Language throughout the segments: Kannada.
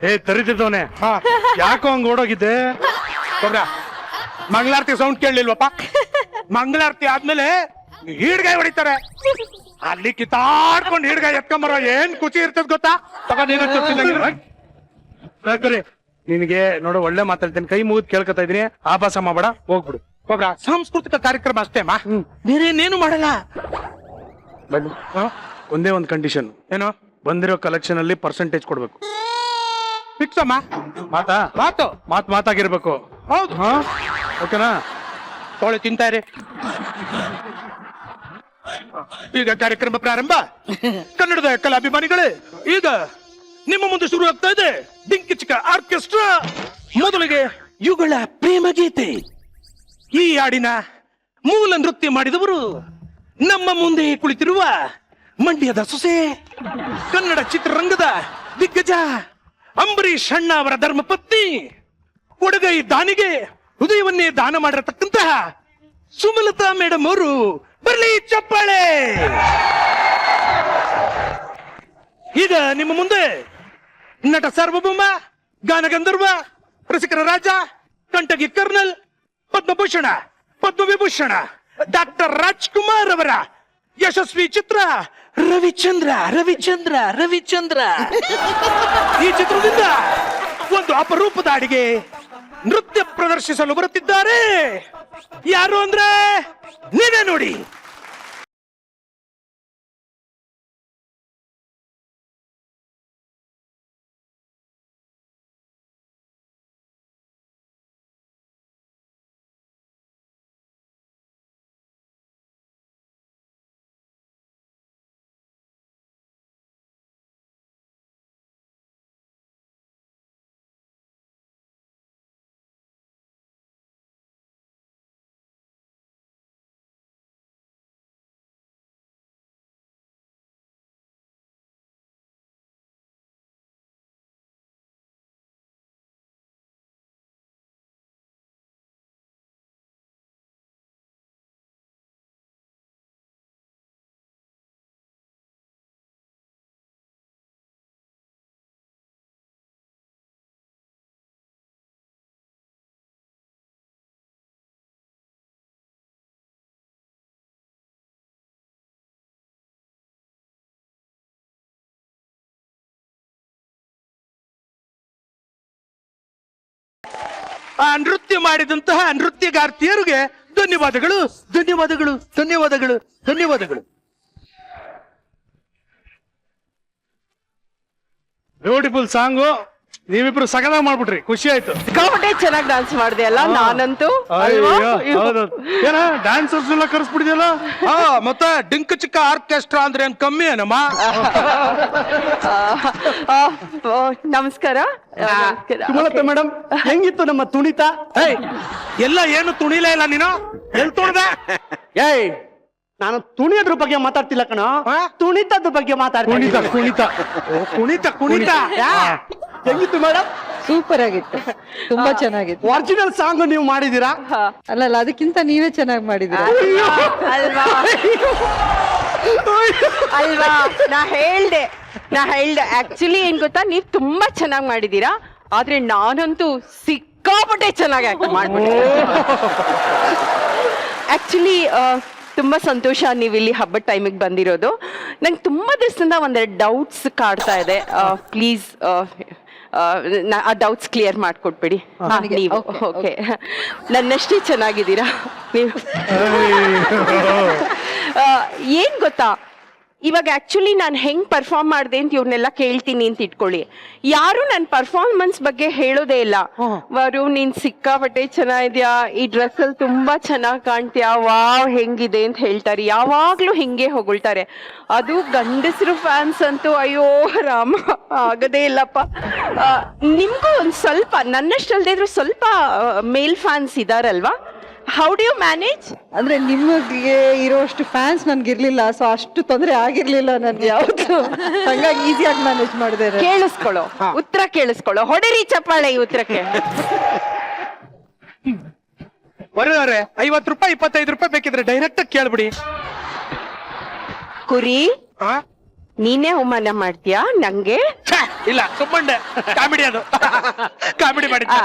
ತರಿತಿದ್ದವನೆ ಯಾಕೋ ಹಂಗ ಓಡೋಗಿದ್ದೆ ಗೊಬ್ರ ಮಂಗಳಾರತಿ ಸೌಂಡ್ ಕೇಳಲಿಲ್ವಪ್ಪ ಮಂಗಳಾರತಿ ಆದ್ಮೇಲೆ ಹೀಡ್ಗಾಯಿ ಹೊಡಿತಾರೆ ಅಲ್ಲಿ ಕಿತ್ತಾಡ್ಕೊಂಡು ಹೀಡ್ಗಾಯಿ ಎತ್ಕೊಂಬರೋ ಏನ್ ಖುಷಿ ಇರ್ತದ ಗೊತ್ತಾ ತಗೊರಿ ನಿನ್ಗೆ ನೋಡು ಒಳ್ಳೆ ಮಾತಾಡ್ತೀನಿ ಕೈ ಮುಗಿದ್ ಕೇಳ್ಕೊತಾ ಇದೀನಿ ಆಭಾಸ ಮಾಡಬೇಡ ಹೋಗ್ಬಿಡು ಗೊಬ್ರ ಸಾಂಸ್ಕೃತಿಕ ಕಾರ್ಯಕ್ರಮ ಅಷ್ಟೇ ಮಾ ನೀನೇನು ಮಾಡಲ್ಲ ಬನ್ನಿ ಒಂದೇ ಒಂದು ಕಂಡೀಷನ್ ಏನೋ ಬಂದಿರೋ ಕಲೆಕ್ಷನ್ ಅಲ್ಲಿ ಪರ್ಸೆಂಟೇಜ್ ಕೊಡ್ಬೇಕು ಫಿಕ್ಸ್ ಅಮ್ಮ ಮಾತಾ ಮಾತಾಗಿರ್ಬೇಕು ಹೌದು ಓಕೆನಾ ತೊಳೆ ತಿಂತಾರೆ ಈಗ ಕಾರ್ಯಕ್ರಮ ಪ್ರಾರಂಭ ಕನ್ನಡದ ಕಲಾಭಿಮಾನಿಗಳೇ ಈಗ ನಿಮ್ಮ ಮುಂದೆ ಶುರು ಆಗ್ತಾ ಇದೆ ಡಿಂಕಿ ಚಿಕ್ಕ ಆರ್ಕೆಸ್ಟ್ರಾ ಮೊದಲಿಗೆ ಯುಗಳ ಪ್ರೇಮ ಗೀತೆ ಈ ಹಾಡಿನ ಮೂಲ ನೃತ್ಯ ಮಾಡಿದವರು ನಮ್ಮ ಮುಂದೆ ಕುಳಿತಿರುವ ಮಂಡ್ಯದ ಸೊಸೆ ಕನ್ನಡ ಚಿತ್ರರಂಗದ ದಿಗ್ಗಜ ಅಂಬರೀಷ್ ಅಣ್ಣ ಅವರ ಧರ್ಮಪತ್ನಿ ಕೊಡಗೈ ದಾನಿಗೆ ಹೃದಯವನ್ನೇ ದಾನ ಮಾಡಿರತಕ್ಕಂತಹ ಸುಮಲತಾ ಮೇಡಮ್ ಅವರು ಬರ್ಲಿ ಚಪ್ಪಾಳೆ. ಈಗ ನಿಮ್ಮ ಮುಂದೆ ನಟ ಸಾರ್ವಭೌಮ ಗಾನಗಂಧರ್ವ ರಸಿಕರ ರಾಜ ಕಂಟಗಿ ಕರ್ನಲ್ ಪದ್ಮಭೂಷಣ ಪದ್ಮವಿಭೂಷಣ ಡಾಕ್ಟರ್ ರಾಜ್ಕುಮಾರ್ ಅವರ ಯಶಸ್ವಿ ಚಿತ್ರ ರವಿಚಂದ್ರ ರವಿಚಂದ್ರ ರವಿಚಂದ್ರ ಈ ಚಿತ್ರದಿಂದ ಒಂದು ಅಪರೂಪದ ಹಾಡಿಗೆ ನೃತ್ಯ ಪ್ರದರ್ಶಿಸಲು ಬರುತ್ತಿದ್ದಾರೆ. ಯಾರು ಅಂದ್ರೆ ನೀವೇ ನೋಡಿ. ಆ ನೃತ್ಯ ಮಾಡಿದಂತಹ ನೃತ್ಯಗಾರ್ತಿಯರಿಗೆ ಧನ್ಯವಾದಗಳು ಧನ್ಯವಾದಗಳು ಧನ್ಯವಾದಗಳು ಧನ್ಯವಾದಗಳು. ಬ್ಯೂಟಿಫುಲ್ ಸಾಂಗು ನೀವಿಬ್ರು ಸಗದ ಮಾಡ್ಬಿಟ್ರಿ, ಖುಷಿ ಆಯ್ತು. ಸಿಕ್ಕಾಪಟ್ಟೆ ಚೆನ್ನಾಗಿ ಡಾನ್ಸ್ ಮಾಡಿದೆ ಅಲ್ಲ, ನಾನಂತೂ ಏನ ಡ್ಯಾನ್ಸರ್ಸ್ ಎಲ್ಲ ಕರ್ಸ್ಬಿಡಿದಲ್ಲ. ಮತ್ತೆ ಡಿಂಕ್ ಚಿಕ್ಕ ಆರ್ಕೆಸ್ಟ್ರಾ ಅಂದ್ರೆ ಏನ್ ಕಮ್ಮಿ ಏನಮ್ಮ. ನಮಸ್ಕಾರ. ಸುಮಲತಾ ಮೇಡಮ್, ಹೆಂಗಿತ್ತು ನಮ್ಮ ತುಣಿತ? ಎಲ್ಲ ಏನು ತುಣಿಲೇ ಇಲ್ಲ ನೀನು, ಎಲ್ ತುಣಿದ? ಏಯ್, ನಾನು ತುಣಿಯೋದ್ರ ಬಗ್ಗೆ ಮಾತಾಡ್ತಿಲ್ಲ ಕಣ, ತುಣಿತದ ಬಗ್ಗೆ ಮಾತಾಡ್ತೀನಿ. ಕುಣಿತ ಕುಣಿತ ಕುಣಿತ ಹೆಂಗಿತ್ತು ಮೇಡಮ್? ಸೂಪರ್ ಆಗಿತ್ತು, ತುಂಬಾ ಚೆನ್ನಾಗಿತ್ತು. ಒರಿಜಿನಲ್ ಸಾಂಗ್ ನೀವು ಮಾಡಿದೀರಾ? ಅಲ್ಲಲ್ಲ, ಅದಕ್ಕಿಂತ ನೀವೇ ಚೆನ್ನಾಗಿ ಮಾಡಿದೀರಾ. ಅಲ್ವಾ ಅಲ್ವಾ, ನಾ ಹೇಳ್ದೆ ಆಕ್ಚುಲಿ ಏನ್ ಗೊತ್ತಾ, ನೀವ್ ತುಂಬಾ ಚೆನ್ನಾಗಿ ಮಾಡಿದೀರಾ, ಆದ್ರೆ ನಾನಂತೂ ಸಿಕ್ಕಾಪಟ್ಟೆ ಚೆನ್ನಾಗಿ ಆಕ್ಟ್ ಮಾಡ್ಬಿಟ್ಟೆ. ಆಕ್ಚುಲಿ ತುಂಬಾ ಸಂತೋಷ ನೀವು ಇಲ್ಲಿ ಹಬ್ಬದ ಟೈಮಿಗೆ ಬಂದಿರೋದು. ನಂಗೆ ತುಂಬಾ ದಿವಸದಿಂದ ಒಂದೆರಡು ಡೌಟ್ಸ್ ಕಾಡ್ತಾ ಇದೆ, ಪ್ಲೀಸ್ ಆ ಡೌಟ್ಸ್ ಕ್ಲಿಯರ್ ಮಾಡ್ಕೊಟ್ಬಿಡಿ. ನೀವು ಓಕೆ, ನನ್ನಷ್ಟೇ ಚೆನ್ನಾಗಿದ್ದೀರಾ ನೀವು. ಏನ್ ಗೊತ್ತಾ, ಇವಾಗ ಆಕ್ಚುಲಿ ನಾನು ಹೆಂಗ್ ಪರ್ಫಾರ್ಮ್ ಮಾಡಿದೆ ಅಂತ ಇವ್ರನ್ನೆಲ್ಲ ಕೇಳ್ತೀನಿ ಅಂತ ಇಟ್ಕೊಳ್ಳಿ, ಯಾರು ನನ್ನ ಪರ್ಫಾರ್ಮೆನ್ಸ್ ಬಗ್ಗೆ ಹೇಳೋದೇ ಇಲ್ಲ. ವರು ನೀನ್ ಸಿಕ್ಕಾಪಟ್ಟೆ ಚೆನ್ನಾಗಿದ್ಯಾ, ಈ ಡ್ರೆಸ್ ಅಲ್ಲಿ ತುಂಬಾ ಚೆನ್ನಾಗಿ ಕಾಣ್ತೀಯಾ, ವಾವ್ ಹೆಂಗಿದೆ ಅಂತ ಹೇಳ್ತಾರೆ, ಯಾವಾಗ್ಲೂ ಹಿಂಗೆ ಹೊಗಳ್ತಾರೆ. ಅದು ಗಂಡಸರು ಫ್ಯಾನ್ಸ್ ಅಂತೂ ಅಯ್ಯೋ ರಾಮ ಆಗದೇ ಇಲ್ಲಪ್ಪ. ನಿಮ್ಗೂ ಒಂದ್ ಸ್ವಲ್ಪ, ನನ್ನಷ್ಟಲ್ದೇ ಇದ್ರು ಸ್ವಲ್ಪ ಮೇಲ್ ಫ್ಯಾನ್ಸ್ ಇದಾರಲ್ವಾ? How do you manage? ಅಂದ್ರೆ ನಿಮಗೆ ಇರೋಷ್ಟು ಫ್ಯಾನ್ಸ್ ನನ್ಗಿರ್ಲಿಲ್ಲ, ಸೊ ಅಷ್ಟು ತೊಂದರೆ ಆಗಿರ್ಲಿಲ್ಲ ನನ್ಗೆ ಯಾವತ್ತು, ಹಂಗಾಗಿ ಈಸಿಯಾಗಿ ಮ್ಯಾನೇಜ್ ಮಾಡಿದೆ. ಕೇಳಿಸ್ಕೊಳ್ಳೋ, ಉತ್ತರ ಕೇಳಿಸ್ಕೊಳ್ಳೋ, ಹೊಡೆರಿ ಚಪ್ಪಾಳೆ ಈ ಉತ್ತರಕ್ಕೆ. ಬರೋರೆ 50 ರೂಪಾಯಿ 25 ರೂಪಾಯಿ ಬೇಕಿದ್ರೆ ಡೈರೆಕ್ಟ್ ಕೇಳ್ಬಿಡಿ. ಕುರಿ ನೀನೇ ಅವಮಾನ ಮಾಡ್ತೀಯಾ ನಂಗೆ? ಛೆ, ಇಲ್ಲ ಸುಮ್ಮಂಡೆ ಕಾಮಿಡಿ ಅದು ಕಾಮಿಡಿ ಮಾಡಿದ್ದ.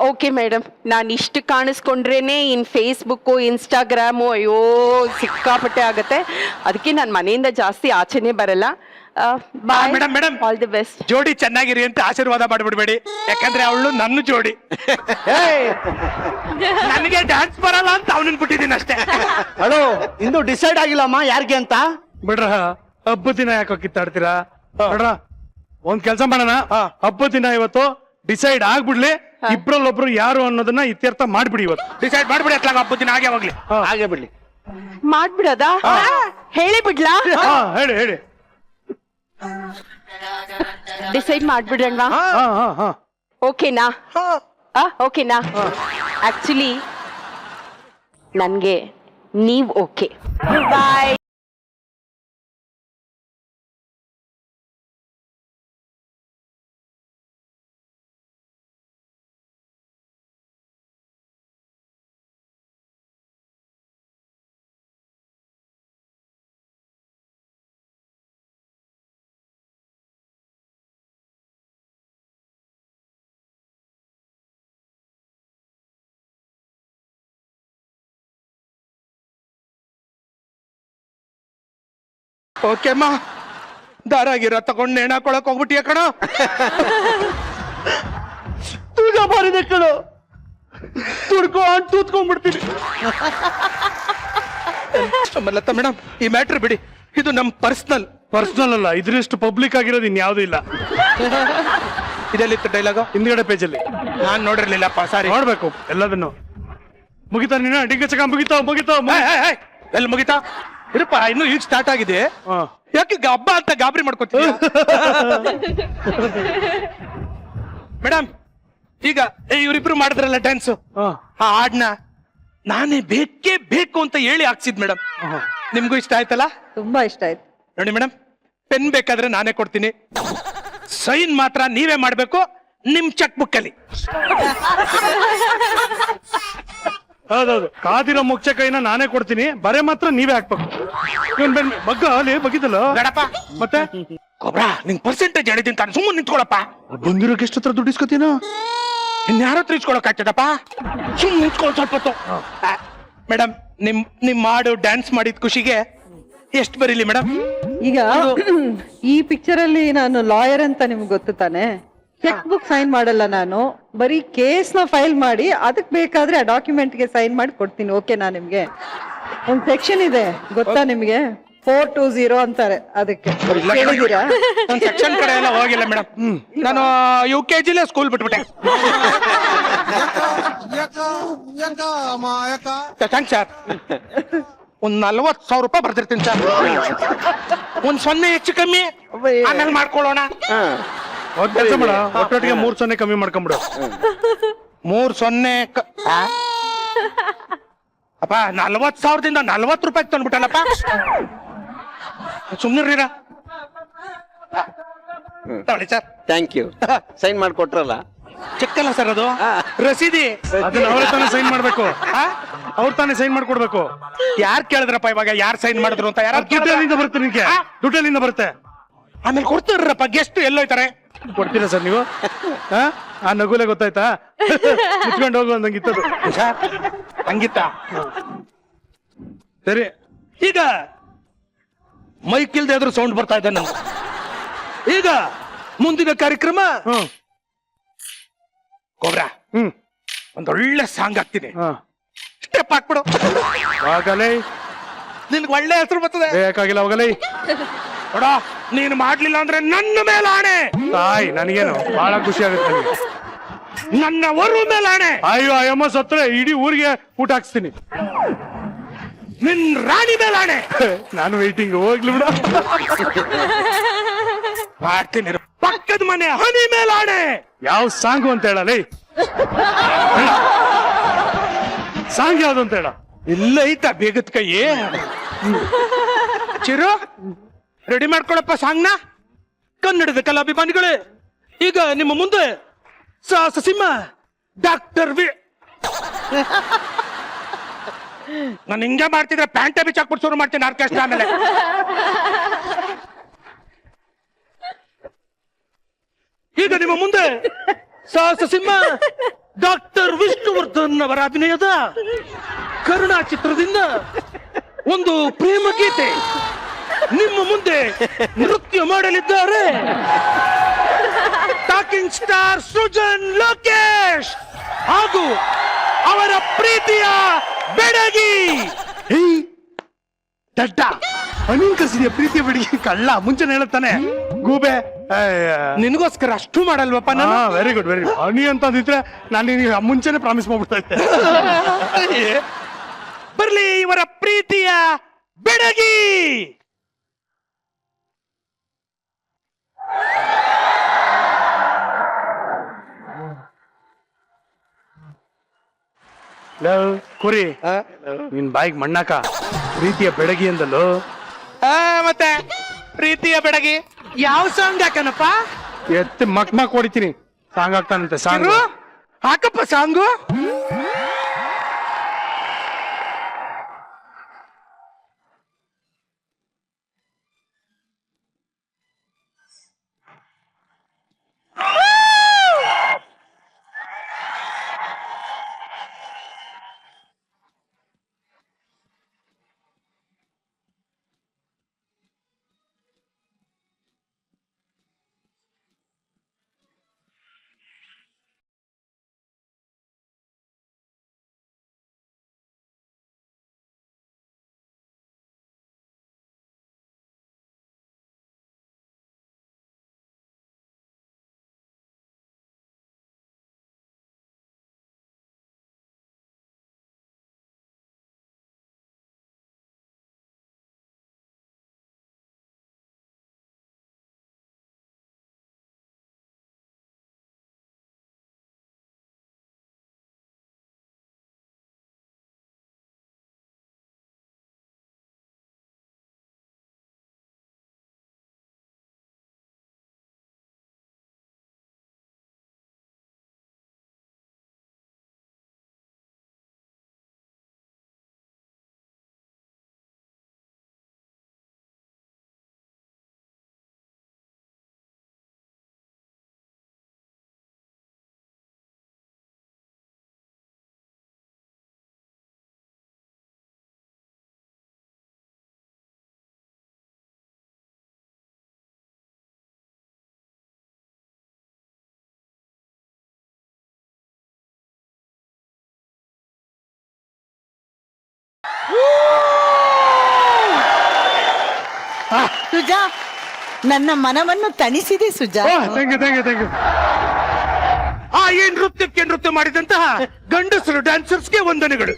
ಓಕೆ ಮೇಡಮ್, ನಾನು ಇಷ್ಟು ಕಾಣಿಸ್ಕೊಂಡ್ರೇನೆ ಇನ್ ಫೇಸ್ಬುಕ್ಕು ಇನ್ಸ್ಟಾಗ್ರಾಮು ಅಯ್ಯೋ ಸಿಕ್ಕಾಪಟ್ಟೆ ಆಗತ್ತೆ. ಅದಕ್ಕೆ ನಾನು ಮನೆಯಿಂದ ಜಾಸ್ತಿ ಆಚೆನೆ ಬರಲ್ಲ. Bye madam madam all the best. ಜೋಡಿ ಚೆನ್ನಾಗಿರಿ ಅಂತ ಆಶೀರ್ವಾದ ಮಾಡ್ಬಿಡ್ಬೇಡಿ, ಯಾಕಂದ್ರೆ ಅವಳು ನನ್ನ ಜೋಡಿ. ನನಗೆ ಡ್ಯಾನ್ಸ್ ಬರಲ್ಲ ಅಂತ ಅವನನ್ನ ಬಿಟ್ಟಿದ್ದೀನಿ ಅಷ್ಟೇ. ಹಲೋ, ಇನ್ನು ಡಿಸೈಡ್ ಆಗಿಲ್ಲಮ್ಮ ಯಾರಿಗೆ ಅಂತ. ಬಿಡ್ರ, ಹಬ್ಬದ ದಿನ ಯಾಕೋ ಕಿತ್ತಾಡ್ತೀರಾ? ಬಿಡ್ರ, ಒಂದ್ ಕೆಲ್ಸ ಮಾಡೋಣ, ಹಬ್ಬದ ದಿನ ಇವತ್ತು ಡಿಸೈಡ್ ಆಗ್ಬಿಡ್ಲಿ, ಇಬ್ರಲ್ಲೊಬ್ರು ಯಾರು ಅನ್ನೋದನ್ನ ಇತ್ಯರ್ಥ ಮಾಡ್ಬಿಡಿ. ಇವತ್ತು ಡಿಸೈಡ್ ಮಾಡ್ಬಿಡಿ, ಅತ್ಲಾಗ ಹಬ್ಬದ ದಿನ ಹಾಗೆ ಹೋಗ್ಲಿ. ಹಾಗೆ ಬಿಡ್ಲಿ. ಮಾಡ್ಬಿಡೋದಾ? ಹೇಳಿ ಬಿಡ್ಲಾ? ಹೇಳಿ ಹೇಳಿ. ಡಿಸೈಡ್ ಮಾಡ್ಬಿಡೋಣವಾ? ಓಕೆನಾ? ಓಕೆನಾ? ಆಕ್ಚುಲಿ ನನ್ಗೆ ನೀವ್ ಓಕೆ. ಬಾಯ್. ಓಕೆ ಅಮ್ಮ, ದಾರಾಗಿರ ತಗೊಂಡು ನೇಣ ಹಾಕೊಳಕ್ ಹೋಗ್ಬಿಟ್ಟಿಯ ಕಣ. ತೂಗ ಬಾರಿದೆ ಕಣೋ, ತುಡ್ಕೊಂಡು ತೂತ್ಕೊಂಡ್ಬಿಡ್ತೀನಿ. ಲತಾ ಮೇಡಮ್, ಈ ಮ್ಯಾಟ್ರ್ ಬಿಡಿ, ಇದು ನಮ್ ಪರ್ಸನಲ್ ಅಲ್ಲ, ಇದ್ರಷ್ಟು ಪಬ್ಲಿಕ್ ಆಗಿರೋದು ಇನ್ಯಾವುದೂ ಇಲ್ಲ. ಇದೆಲ್ಲಿತ್ತು ಡೈಲಾಗು? ಹಿಂದ್ಗಡೆ ಪೇಜಲ್ಲಿ. ನಾನ್ ನೋಡಿರ್ಲಿಲ್ಲಪ್ಪ, ಸಾರಿ. ನೋಡ್ಬೇಕು ಎಲ್ಲದನ್ನು. ಮುಗಿತಾ ನೀನು ಡಿಂಗಚಕ? ಮುಗಿತಾವ್. ಎಲ್ಲಿ ಮುಗಿತಾ? ಇರಪ್ಪ, ಇನ್ನು ಈಗ ಸ್ಟಾರ್ಟ್ ಆಗಿದೆ. ಯಾಕೆ ಹಬ್ಬ ಅಂತ ಗಾಬರಿ ಮಾಡ್ಕೊತೀವಿ? ಮೇಡಮ್, ಈಗ ಇವರಿಬ್ರು ಮಾಡಿದ್ರಲ್ಲ ಡ್ಯಾನ್ಸ್, ಆ ಹಾಡ್ನ ನಾನೇ ಬೇಕೇ ಬೇಕು ಅಂತ ಹೇಳಿ ಹಾಕ್ಸಿದ್ ಮೇಡಮ್. ನಿಮ್ಗೂ ಇಷ್ಟ ಆಯ್ತಲ್ಲ? ತುಂಬಾ ಇಷ್ಟ ಆಯ್ತು. ನೋಡಿ ಮೇಡಮ್, ಪೆನ್ ಬೇಕಾದ್ರೆ ನಾನೇ ಕೊಡ್ತೀನಿ, ಸೈನ್ ಮಾತ್ರ ನೀವೇ ಮಾಡ್ಬೇಕು ನಿಮ್ ಚೆಕ್ ಬುಕ್ ಅಲ್ಲಿ. ಹೌದೌದು, ಕಾದಿರೋ ಮುಚ್ಚ ಕೈನ ನಾನೇ ಕೊಡ್ತೀನಿ, ಬರೆ ಮಾತ್ರ ನೀವೇ ಹಾಕ್ಬೇಕು. ಬಗ್ಗ ಅಲ್ಲಿ ಬಗ್ಗಿದಲ್ಲ ಬೇಡಪ್ಪ. ಮತ್ತೆ ಕೊಬ್ರಾ, ನಿಂಗ್ ಪರ್ಸೆಂಟೇಜ್ ಹೇಳಿದ್ದೀನಿ ತಾನು, ಸುಮ್ಮನೆ ನಿಂತ್ಕೊಳಪ್ಪ. ಬಂದಿರೋಕೆ ಎಷ್ಟು ಹತ್ರ ದುಡ್ಡು ಇಸ್ಕೊತೀನೋ, ಇನ್ಯಾರ ಹತ್ರ ಇಸ್ಕೊಳಕ್ ಆಗ್ತದಪ್ಪ? ಸುಮ್ಮನೆ ನಿಂತ್ಕೊಳ್ಳೋ ಸ್ವಲ್ಪ ಹೊತ್ತು. ಮೇಡಮ್, ನಿಮ್ ಮಾಡು ಡ್ಯಾನ್ಸ್ ಮಾಡಿದ ಖುಷಿಗೆ ಎಷ್ಟು ಬರೀಲಿ ಮೇಡಮ್? ಈಗ ಈ ಪಿಕ್ಚರ್ ಅಲ್ಲಿ ನಾನು ಲಾಯರ್ ಅಂತ ನಿಮ್ಗೆ ಗೊತ್ತು ತಾನೆ. ಚೆಕ್ ಬುಕ್ ಸೈನ್ ಮಾಡಲ್ಲ ನಾನು, ಬರೀ ಕೇಸ್ ನ ಫೈಲ್ ಮಾಡಿ ಅದಕ್ಕೆ ಬೇಕಾದ್ರೆ ಆ ಡಾಕ್ಯುಮೆಂಟ್ ಗೆ ಸೈನ್ ಮಾಡಿ ಕೊಡ್ತೀನಿ. ಓಕೆನಾ? ನಿಮ್ಗೆ ಒಂದ್ ಸೆಕ್ಷನ್ ಇದೆ ಗೊತ್ತಾ ನಿಮ್ಗೆ, 420 ಅಂತಾರೆ, ಅದಕ್ಕೆ ಕೇಳಿದೀರಾ? ಸೆಕ್ಷನ್ ಕಡೆ ಎಲ್ಲ ಹೋಗಿಲ್ಲ ಮೇಡಮ್, ನಾನು UKG ಸ್ಕೂಲ್ ಬಿಟ್ಬಿಟ್ಟೆ. Thanks sir. ಒಂದ್ 40,000 ರೂಪಾಯಿ ಬರ್ದಿರ್ತೀನಿ ಸರ್. ಒಂದ್ 0 ಹೆಚ್ಚು ಕಮ್ಮಿ ಆಮೇಲೆ ಮಾಡ್ಕೊಳ್ಳೋಣ. ಕೆಲಸ ಮಾಡ, ಒಟ್ಟೊಟ್ಟಿಗೆ 3 0 ಕಮ್ಮಿ ಮಾಡ್ಕೊಂಬಿಡು. 3 0 ಅಪ್ಪ, 40,000ದಿಂದ 40 ರೂಪಾಯಿ ತಂದ್ಬಿಟ್ಟಲ್ಲಪ್ಪ. ಸುಮ್ನಿರ್ರೀರ. ತಗೊಳ್ಳಿ ಸರ್. Thank you. ಸೈನ್ ಮಾಡ್ಕೊಟ್ರಲ್ಲ? ಚೆಕ್ ಅಲ್ಲ ಸರ್, ಅದು ರಸೀದಿ. ಅದನ್ನ ಅವ್ರ ತಾನೇ ಸೈನ್ ಮಾಡ್ಬೇಕು, ಅವ್ರ ತಾನೇ ಸೈನ್ ಮಾಡ್ಕೊಡ್ಬೇಕು. ಯಾರ್ ಕೇಳಿದ್ರಪ್ಪ ಇವಾಗ ಯಾರು ಸೈನ್ ಮಾಡಿದ್ರು ಅಂತ? ಯಾರು ದುಡ್ಡಲ್ಲಿಂದ ಬರುತ್ತೆ ನಿಮ್ಗೆ? ದುಡ್ಡಲ್ಲಿಂದ ಬರುತ್ತೆ. ಆಮೇಲೆ ಕೊಡ್ತೀರಪ್ಪ, ಗೆಸ್ಟ್ ಎಲ್ಲೋಯ್ತಾರೆ? ಕೊಡ್ತೀರಾ ಸರ್ ನೀವು? ಆ ನಗುಲೆ ಗೊತ್ತಾಯ್ತಾ? ಮುಚ್ಕೊಂಡು ಹೋಗು ಅಂದಂಗಿತ್ತದು. ಹಂಗಿತ್ತ? ಸರಿ, ಈಗ ಮೈಕ್ ಇಲ್ದೆ ಆದ್ರೂ ಸೌಂಡ್ ಬರ್ತಾ ಇದೆ ನಮ್ಗೆ. ಈಗ ಮುಂದಿನ ಕಾರ್ಯಕ್ರಮ ಕೋಬ್ರಾ, ಒಂದೊಳ್ಳೆ ಸಾಂಗ್ ಹಾಕ್ತೀನಿ, ಸ್ಟೆಪ್ ಹಾಕ್ಬಿಡು. ಆಗಲೇ ನಿನ್ಗೆ ಒಳ್ಳೆ ಹೆಸರು ಬರ್ತದೆ. ಬೇಕಾಗಿಲ್ಲ, ಹೋಗಲೇ. ನೋಡ, ನೀನು ಮಾಡ್ಲಿಲ್ಲ ಅಂದ್ರೆ ನನ್ನ ಮೇಲೆ ಆಣೆ. ತಾಯಿ, ನನಗೇನು ಬಹಳ ಖುಷಿ ಆಗುತ್ತೆ ನನಗೆ. ನನ್ನ ವರು ಮೇಲೆ ಆಣೆ. ಅಯ್ಯೋ, ಅಯ್ಯಮ್ಮ ಸತ್ರೆ ಇಡೀ ಊರಿಗೆ ಊಟ ಹಾಕ್ಸ್ತೀನಿ. ನಿನ್ ರಾಣಿ ಮೇಲೆ ಆಣೆ. ನಾನು ವೇಟಿಂಗ್, ಹೋಗ್ಲಿ ಬಿಡ. ಮಾಡ್ತೀನಿ. ಪಕ್ಕದ ಮನೆ ಹನಿ ಮೇಲೆ ಆಣೆ. ಯಾವ ಸಾಂಗು ಅಂತ ಹೇಳಲಿ? ಸಾಂಗ್ ಯಾವ್ದು ಅಂತ ಹೇಳ? ಇಲ್ಲ ಐತಾ ಬೇಗದ ಕೈ. ಚಿರು, ರೆಡಿ ಮಾಡ್ಕೊಳಪ್ಪ ಸಾಂಗ್ನ. ಕನ್ನಡದ ಕಲಾಭಿಮಾನಿಗಳೇ, ಈಗ ನಿಮ್ಮ ಮುಂದೆ ಸಾಹಸ ಸಿಂಹ ಡಾಕ್ಟರ್ ವಿ. ನಾನು ಹಿಂಗೆ ಮಾಡ್ತಿದ್ರೆ ಪ್ಯಾಂಟೇ ಬಿಚ್ಚಾಕ್ಬಿಟ್ಟು ಶುರು ಮಾಡ್ತೀನಿ ಆರ್ಕೆಸ್ಟ್ರಾ. ಆಮೇಲೆ ಈಗ ನಿಮ್ಮ ಮುಂದೆ ಸಾಹಸ ಸಿಂಹ ಡಾಕ್ಟರ್ ವಿಷ್ಣುವರ್ಧನ್ ಅವರ ಅಭಿನಯದ ಕರುಣಾ ಚಿತ್ರದಿಂದ ಒಂದು ಪ್ರೇಮ ಗೀತೆ ನಿಮ್ಮ ಮುಂದೆ ನೃತ್ಯ ಮಾಡಲಿದ್ದಾರೆ ಟಾಕಿಂಗ್ ಸ್ಟಾರ್ ಸೃಜನ್ ಲೋಕೇಶ್ ಹಾಗೂ ಅವರ ಪ್ರೀತಿಯ ಬೆಡಗಿ. ದಡ್ಡ ಅನಿಂಕರಿಸಿದೆಯಾ ಪ್ರೀತಿಯ ಬೆಡಗಿ ಕಳ್ಳ ಮುಂಚೆನೆ ಹೇಳುತ್ತಾನೆ ಗೂಬೆ. ನಿನಗೋಸ್ಕರ ಅಷ್ಟು ಮಾಡಲ್ವಪ್ಪ ನಾನು. Very good very good. ಅನಿ ಅಂತಂದಿದ್ರೆ ನಾನು ನಿನಗೆ ಮುಂಚೆನೆ ಪ್ರಾಮಿಸ್ ಮಾಡ್ಬಿಡ್ತಾ ಇದ್ದೆ. ಬರ್ಲಿ ಇವರ ಪ್ರೀತಿಯ ಬೆಡಗಿ. ಕುರಿ ನಿನ್ ಬಾಯಿಗೆ ಮಣ್ಣಾಕ ಪ್ರೀತಿಯ ಬೆಡಗಿ ಅಂದಲ್ಲೋ. ಮತ್ತೆ ಪ್ರೀತಿಯ ಬೆಡಗಿ ಯಾವ ಸಾಂಗ್ ಹಾಕನಪ್ಪ? ಎತ್ತಿ ಮಕ್ ಹೊಡಿತೀನಿ. ಸಾಂಗ್ ಹಾಕ್ತಾನಂತೆ. ಸಾಂಗ್ ಹಾಕಪ್ಪ ಸಾಂಗು. ಸುಜಾ, ನನ್ನ ಮನವನ್ನು ತಣಿಸಿದೆ ಸುಜಾ. Thank you. ಈ ನೃತ್ಯಕ್ಕೆ ನೃತ್ಯ ಮಾಡಿದಂತಹ ಗಂಡಸರು ಡ್ಯಾನ್ಸರ್ಸ್ಗೆ ವಂದನೆಗಳು.